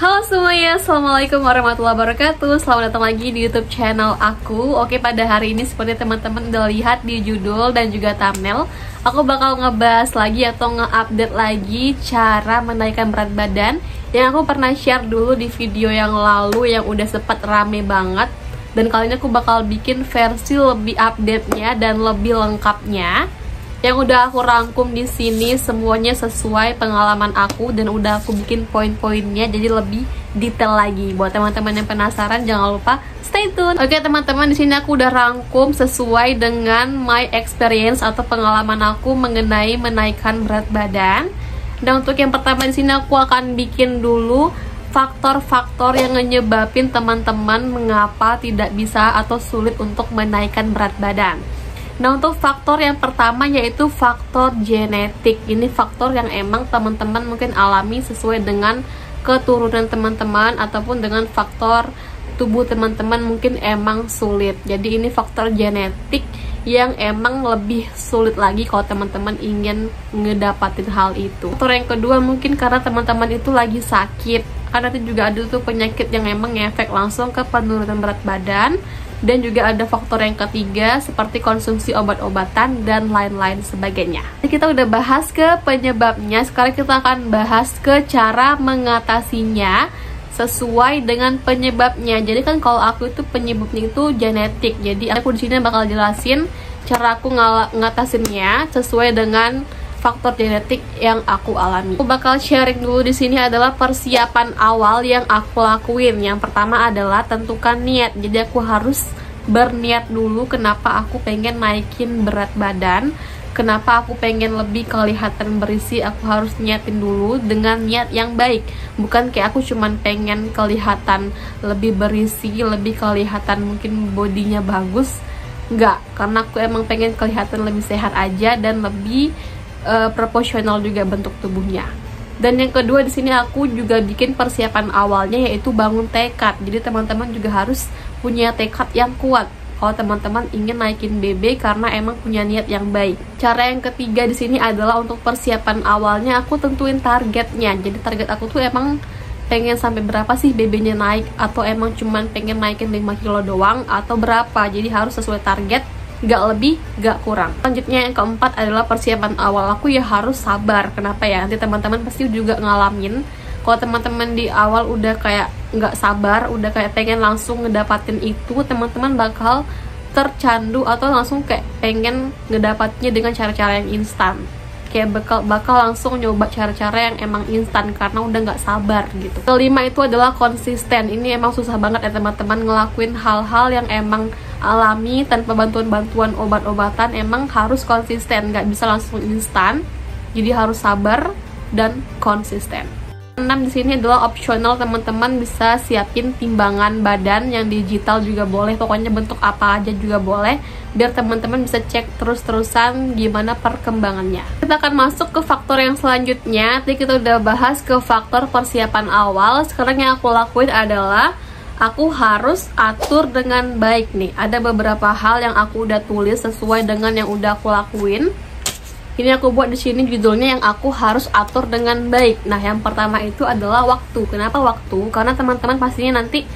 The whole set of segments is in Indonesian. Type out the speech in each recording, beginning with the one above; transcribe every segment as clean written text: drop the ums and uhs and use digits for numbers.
Halo semuanya, Assalamualaikum warahmatullahi wabarakatuh. Selamat datang lagi di YouTube channel aku. Oke, pada hari ini seperti teman-teman udah lihat di judul dan juga thumbnail, aku bakal ngebahas lagi atau nge-update lagi cara menaikkan berat badan yang aku pernah share dulu di video yang lalu yang udah sempat rame banget. Dan kali ini aku bakal bikin versi lebih update-nya dan lebih lengkapnya, yang udah aku rangkum di sini semuanya sesuai pengalaman aku dan udah aku bikin poin-poinnya jadi lebih detail lagi. Buat teman-teman yang penasaran jangan lupa stay tune. Oke teman-teman, di sini aku udah rangkum sesuai dengan my experience atau pengalaman aku mengenai menaikkan berat badan. Dan untuk yang pertama di sini aku akan bikin dulu faktor-faktor yang menyebabin teman-teman mengapa tidak bisa atau sulit untuk menaikkan berat badan. Nah, untuk faktor yang pertama yaitu faktor genetik. Ini faktor yang emang teman-teman mungkin alami sesuai dengan keturunan teman-teman ataupun dengan faktor tubuh teman-teman mungkin emang sulit. Jadi ini faktor genetik yang emang lebih sulit lagi kalau teman-teman ingin ngedapatin hal itu. Faktor yang kedua mungkin karena teman-teman itu lagi sakit. Karena itu juga ada tuh penyakit yang emang ngefek langsung ke penurunan berat badan. Dan juga ada faktor yang ketiga seperti konsumsi obat-obatan dan lain-lain sebagainya. Jadi kita udah bahas ke penyebabnya, sekarang kita akan bahas ke cara mengatasinya sesuai dengan penyebabnya. Jadi kan kalau aku itu penyebabnya itu genetik. Jadi aku di sini bakal jelasin cara aku ngatasinnya sesuai dengan faktor genetik yang aku alami. Aku bakal sharing dulu di sini adalah persiapan awal yang aku lakuin. Yang pertama adalah tentukan niat. Jadi aku harus berniat dulu kenapa aku pengen naikin berat badan, kenapa aku pengen lebih kelihatan berisi. Aku harus niatin dulu dengan niat yang baik. Bukan kayak aku cuman pengen kelihatan lebih berisi, lebih kelihatan mungkin bodinya bagus. Enggak, karena aku emang pengen kelihatan lebih sehat aja dan lebih proporsional juga bentuk tubuhnya. Dan yang kedua di sini aku juga bikin persiapan awalnya yaitu bangun tekad. Jadi teman-teman juga harus punya tekad yang kuat kalau teman-teman ingin naikin BB karena emang punya niat yang baik. Cara yang ketiga di sini adalah untuk persiapan awalnya aku tentuin targetnya. Jadi target aku tuh emang pengen sampai berapa sih BB-nya naik, atau emang cuman pengen naikin 5 kilo doang atau berapa. Jadi harus sesuai target, gak lebih, gak kurang. Selanjutnya yang keempat adalah persiapan awal aku ya harus sabar. Kenapa ya? Nanti teman-teman pasti juga ngalamin kalau teman-teman di awal udah kayak gak sabar, udah kayak pengen langsung ngedapatin itu, teman-teman bakal tercandu atau langsung kayak pengen ngedapatinnya dengan cara-cara yang instan. Kayak bakal langsung nyoba cara-cara yang emang instan karena udah gak sabar gitu. Kelima itu adalah konsisten. Ini emang susah banget ya teman-teman ngelakuin hal-hal yang emang alami tanpa bantuan-bantuan obat-obatan. Emang harus konsisten, nggak bisa langsung instan. Jadi harus sabar dan konsisten. 6 di sini adalah opsional, teman-teman bisa siapin timbangan badan yang digital juga boleh, pokoknya bentuk apa aja juga boleh, biar teman-teman bisa cek terus-terusan gimana perkembangannya. Kita akan masuk ke faktor yang selanjutnya. Tadi kita udah bahas ke faktor persiapan awal. Sekarang yang aku lakuin adalah aku harus atur dengan baik nih. Ada beberapa hal yang aku udah tulis sesuai dengan yang udah aku lakuin. Ini aku buat di sini judulnya yang aku harus atur dengan baik. Nah, yang pertama itu adalah waktu. Kenapa waktu? Karena teman-teman pastinya nanti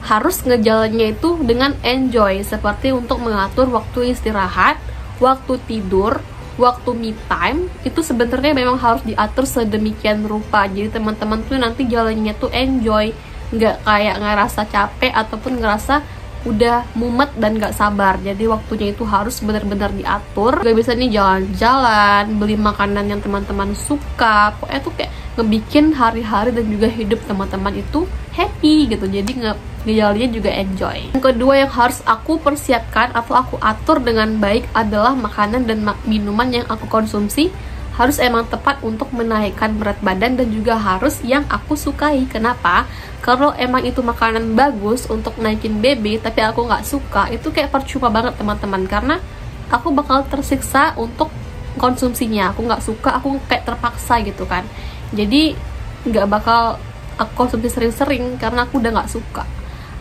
harus ngejalannya itu dengan enjoy, seperti untuk mengatur waktu istirahat, waktu tidur, waktu me time. Itu sebenarnya memang harus diatur sedemikian rupa. Jadi teman-teman tuh nanti jalannya tuh enjoy, nggak kayak ngerasa capek ataupun ngerasa udah mumet dan nggak sabar. Jadi waktunya itu harus benar-benar diatur. Gak bisa nih jalan-jalan, beli makanan yang teman-teman suka. Pokoknya tuh kayak ngebikin hari-hari dan juga hidup teman-teman itu happy gitu. Jadi ngejalannya juga enjoy. Yang kedua yang harus aku persiapkan atau aku atur dengan baik adalah makanan dan minuman yang aku konsumsi harus emang tepat untuk menaikkan berat badan dan juga harus yang aku sukai. Kenapa? Kalau emang itu makanan bagus untuk naikin BB tapi aku nggak suka, itu kayak percuma banget teman-teman, karena aku bakal tersiksa untuk konsumsinya. Aku nggak suka, aku kayak terpaksa gitu kan. Jadi nggak bakal aku konsumsi sering-sering karena aku udah nggak suka.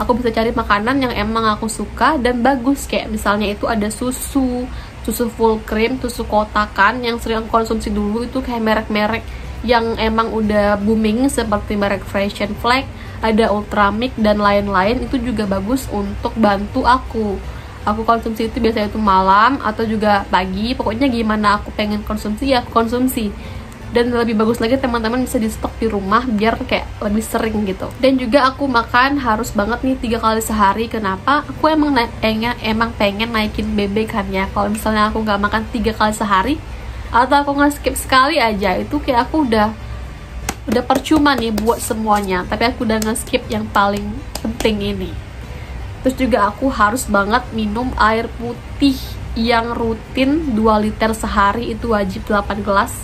Aku bisa cari makanan yang emang aku suka dan bagus, kayak misalnya itu ada susu full cream, susu kotakan yang sering aku konsumsi dulu, itu kayak merek-merek yang emang udah booming seperti merek Fresh and Flag, ada Ultramix dan lain-lain, itu juga bagus untuk bantu aku konsumsi itu biasanya itu malam atau juga pagi. Pokoknya gimana aku pengen konsumsi ya aku konsumsi. Dan lebih bagus lagi teman-teman bisa di stok di rumah biar kayak lebih sering gitu. Dan juga aku makan harus banget nih 3 kali sehari. Kenapa? Aku emang pengen naikin BB kan ya. Kalau misalnya aku nggak makan 3 kali sehari atau aku nge-skip sekali aja, itu kayak aku udah percuma nih buat semuanya. Tapi aku udah nge-skip yang paling penting ini. Terus juga aku harus banget minum air putih yang rutin 2 liter sehari, itu wajib 8 gelas.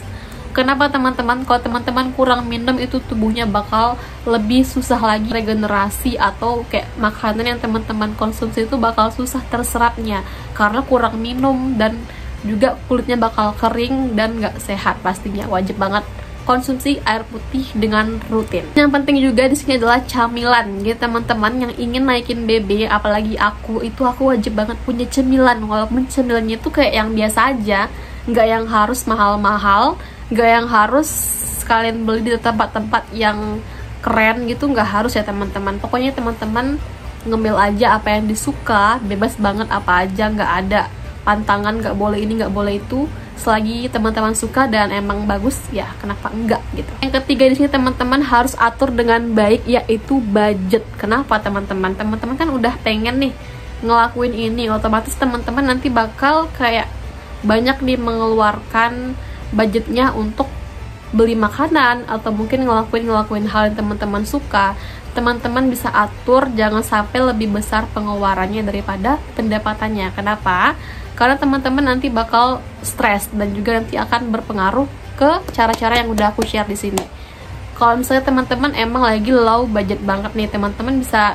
Kenapa teman-teman? Kalau teman-teman kurang minum itu tubuhnya bakal lebih susah lagi regenerasi, atau kayak makanan yang teman-teman konsumsi itu bakal susah terserapnya karena kurang minum, dan juga kulitnya bakal kering dan gak sehat pastinya. Wajib banget konsumsi air putih dengan rutin. Yang penting juga di sini adalah camilan. Gitu teman-teman yang ingin naikin BB, apalagi aku wajib banget punya cemilan. Walaupun cemilannya itu kayak yang biasa aja, nggak yang harus mahal-mahal, nggak yang harus kalian beli di tempat-tempat yang keren gitu, nggak harus ya teman-teman. Pokoknya teman-teman ngemil aja apa yang disuka, bebas banget apa aja, nggak ada pantangan, nggak boleh ini nggak boleh itu. Selagi teman-teman suka dan emang bagus ya kenapa enggak gitu. Yang ketiga di sini teman-teman harus atur dengan baik, yaitu budget. Kenapa teman-teman? Teman-teman kan udah pengen nih ngelakuin ini, otomatis teman-teman nanti bakal kayak banyak nih mengeluarkan budgetnya untuk beli makanan atau mungkin ngelakuin hal yang teman-teman suka. Teman-teman bisa atur jangan sampai lebih besar pengeluarannya daripada pendapatannya. Kenapa? Karena teman-teman nanti bakal stres dan juga nanti akan berpengaruh ke cara-cara yang udah aku share di sini. Kalau misalnya teman-teman emang lagi low budget banget nih, teman-teman bisa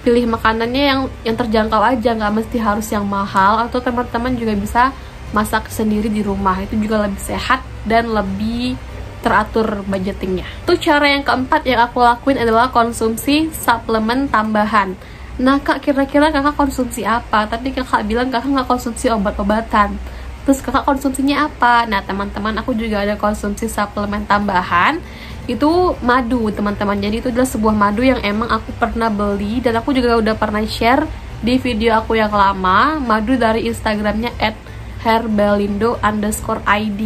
pilih makanannya yang terjangkau aja, nggak mesti harus yang mahal, atau teman-teman juga bisa masak sendiri di rumah, itu juga lebih sehat dan lebih teratur budgetingnya. Itu cara yang keempat yang aku lakuin adalah konsumsi suplemen tambahan. Nah kak, kira-kira kakak konsumsi apa? Tadi kakak bilang kakak nggak konsumsi obat-obatan, terus kakak konsumsinya apa? Nah teman-teman, aku juga ada konsumsi suplemen tambahan, itu madu teman-teman. Jadi itu adalah sebuah madu yang emang aku pernah beli dan aku juga udah pernah share di video aku yang lama, madu dari Instagramnya @herbalindo_id.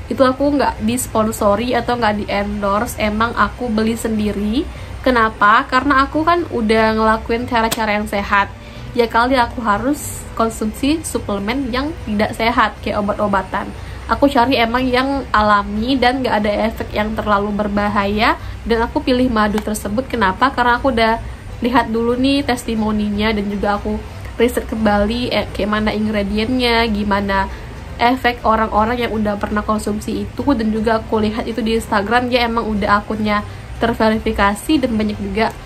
Itu aku nggak disponsori atau nggak di endorse, emang aku beli sendiri. Kenapa? Karena aku kan udah ngelakuin cara-cara yang sehat, ya kali aku harus konsumsi suplemen yang tidak sehat kayak obat-obatan. Aku cari emang yang alami dan nggak ada efek yang terlalu berbahaya, dan aku pilih madu tersebut. Kenapa? Karena aku udah lihat dulu nih testimoninya, dan juga aku riset kembali kayak mana ingredientnya, gimana efek orang-orang yang udah pernah konsumsi itu, dan juga aku lihat itu di Instagram ya emang udah akunnya terverifikasi dan banyak juga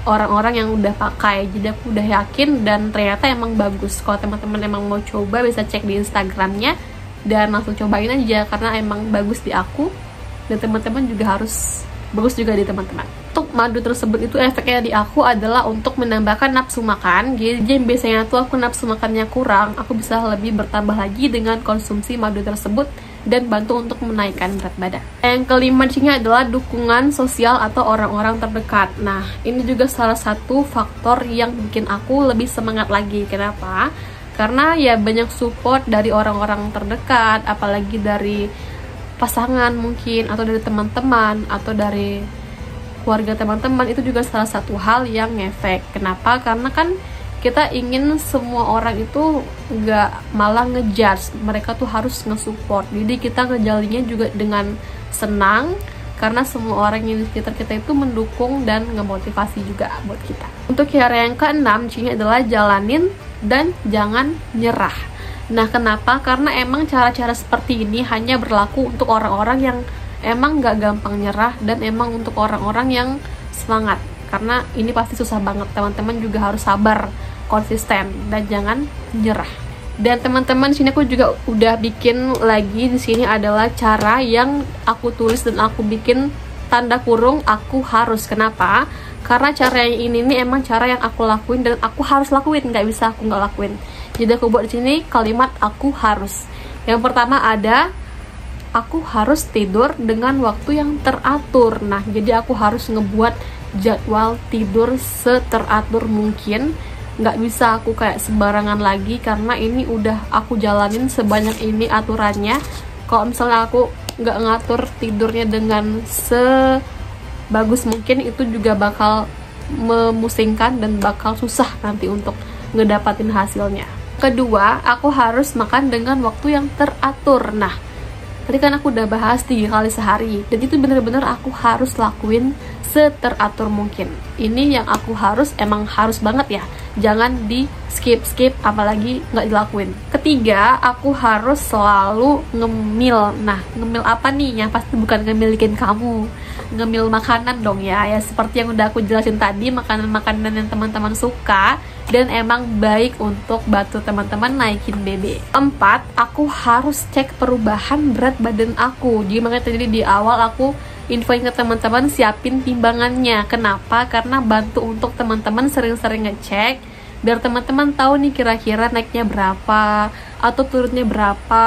orang-orang yang udah pakai. Jadi aku udah yakin dan ternyata emang bagus. Kalau teman-teman emang mau coba bisa cek di Instagramnya dan langsung cobain aja, karena emang bagus di aku dan teman-teman juga harus bagus juga di teman-teman. Untuk madu tersebut itu efeknya di aku adalah untuk menambahkan nafsu makan. Jadi biasanya tuh aku nafsu makannya kurang, aku bisa lebih bertambah lagi dengan konsumsi madu tersebut dan bantu untuk menaikkan berat badan. Yang kelima di sini adalah dukungan sosial atau orang-orang terdekat. Nah, ini juga salah satu faktor yang bikin aku lebih semangat lagi. Kenapa? Karena ya banyak support dari orang-orang terdekat, apalagi dari pasangan mungkin, atau dari teman-teman, atau dari keluarga teman-teman. Itu juga salah satu hal yang ngefek. Kenapa? Karena kan kita ingin semua orang itu nggak malah ngejudge, mereka tuh harus nge-support. Jadi kita ngejalinnya juga dengan senang, karena semua orang yang di sekitar kita itu mendukung dan ngemotivasi juga buat kita. Untuk cara yang keenam ini adalah jalanin dan jangan nyerah. Nah kenapa? Karena emang cara-cara seperti ini hanya berlaku untuk orang-orang yang emang nggak gampang nyerah, dan emang untuk orang-orang yang semangat. Karena ini pasti susah banget, teman-teman juga harus sabar, konsisten, dan jangan nyerah. Dan teman-teman, sini aku juga udah bikin lagi di sini adalah cara yang aku tulis dan aku bikin tanda kurung aku harus. Kenapa? Karena cara yang ini nih emang cara yang aku lakuin dan aku harus lakuin, nggak bisa aku nggak lakuin. Jadi aku buat di sini kalimat aku harus. Yang pertama ada aku harus tidur dengan waktu yang teratur. Nah, jadi aku harus ngebuat jadwal tidur seteratur mungkin. Nggak bisa aku kayak sembarangan lagi, karena ini udah aku jalanin sebanyak ini aturannya. Kalau misalnya aku nggak ngatur tidurnya dengan sebagus mungkin, itu juga bakal memusingkan dan bakal susah nanti untuk ngedapatin hasilnya. Kedua, aku harus makan dengan waktu yang teratur. Nah, tadi kan aku udah bahas 3 kali sehari, dan itu bener-bener aku harus lakuin seteratur mungkin. Ini yang aku emang harus banget ya, jangan di skip apalagi nggak dilakuin. Ketiga, aku harus selalu ngemil. Nah, ngemil apa nih? Yang pasti bukan ngemilikin kamu, ngemil makanan dong ya seperti yang udah aku jelasin tadi, makanan-makanan yang teman-teman suka dan emang baik untuk bantu teman-teman naikin BB. 4, aku harus cek perubahan berat badan aku. Jadi makanya tadi di awal aku infoin ke teman-teman siapin timbangannya. Kenapa? Karena bantu untuk teman-teman sering-sering ngecek, biar teman-teman tahu nih kira-kira naiknya berapa atau turunnya berapa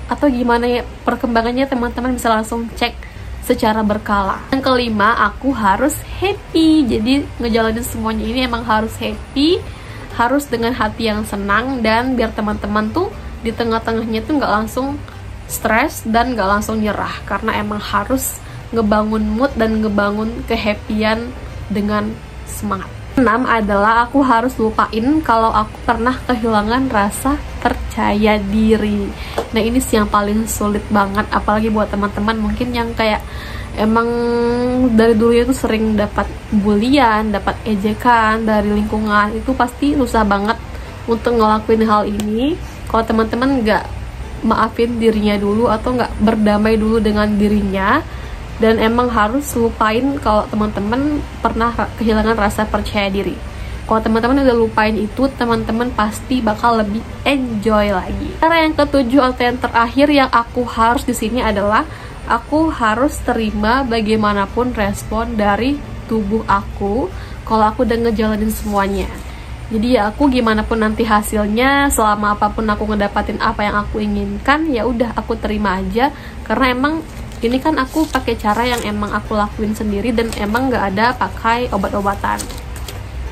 atau gimana ya perkembangannya, teman-teman bisa langsung cek secara berkala. Yang kelima, aku harus happy. Jadi ngejalanin semuanya ini emang harus happy, harus dengan hati yang senang, dan biar teman-teman tuh di tengah-tengahnya tuh nggak langsung stres dan nggak langsung nyerah, karena emang harus ngebangun mood dan ngebangun kehappyan dengan semangat. 6 adalah aku harus lupain kalau aku pernah kehilangan rasa percaya diri. Nah, ini sih yang paling sulit banget, apalagi buat teman-teman mungkin yang kayak emang dari dulu itu sering dapat bulian, dapat ejekan dari lingkungan, itu pasti susah banget untuk ngelakuin hal ini kalau teman-teman nggak maafin dirinya dulu atau nggak berdamai dulu dengan dirinya. Dan emang harus lupain kalau teman-teman pernah kehilangan rasa percaya diri. Kalau teman-teman udah lupain itu, teman-teman pasti bakal lebih enjoy lagi. Cara yang ketujuh atau yang terakhir yang aku harus di sini adalah aku harus terima bagaimanapun respon dari tubuh aku kalau aku udah ngejalanin semuanya. Jadi ya aku gimana pun nanti hasilnya, selama apapun aku ngedapatin apa yang aku inginkan, ya udah aku terima aja, karena emang ini kan aku pakai cara yang emang aku lakuin sendiri dan emang nggak ada pakai obat-obatan.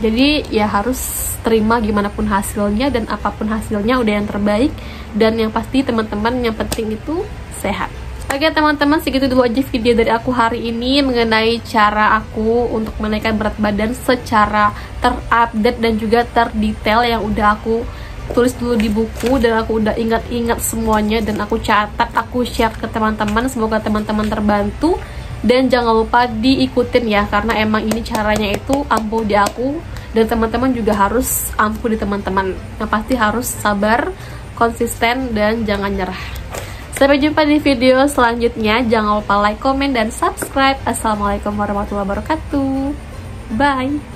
Jadi ya harus terima gimana pun hasilnya, dan apapun hasilnya udah yang terbaik, dan yang pasti teman-teman yang penting itu sehat. Oke teman-teman, segitu dulu aja video dari aku hari ini mengenai cara aku untuk menaikkan berat badan secara terupdate dan juga terdetail yang udah aku tulis dulu di buku, dan aku udah ingat-ingat semuanya dan aku catat, aku share ke teman-teman. Semoga teman-teman terbantu, dan jangan lupa diikutin ya, karena emang ini caranya itu ampuh di aku, dan teman-teman juga harus ampuh di teman-teman. Yang pasti harus sabar, konsisten, dan jangan nyerah. Sampai jumpa di video selanjutnya. Jangan lupa like, komen, dan subscribe. Assalamualaikum warahmatullahi wabarakatuh. Bye.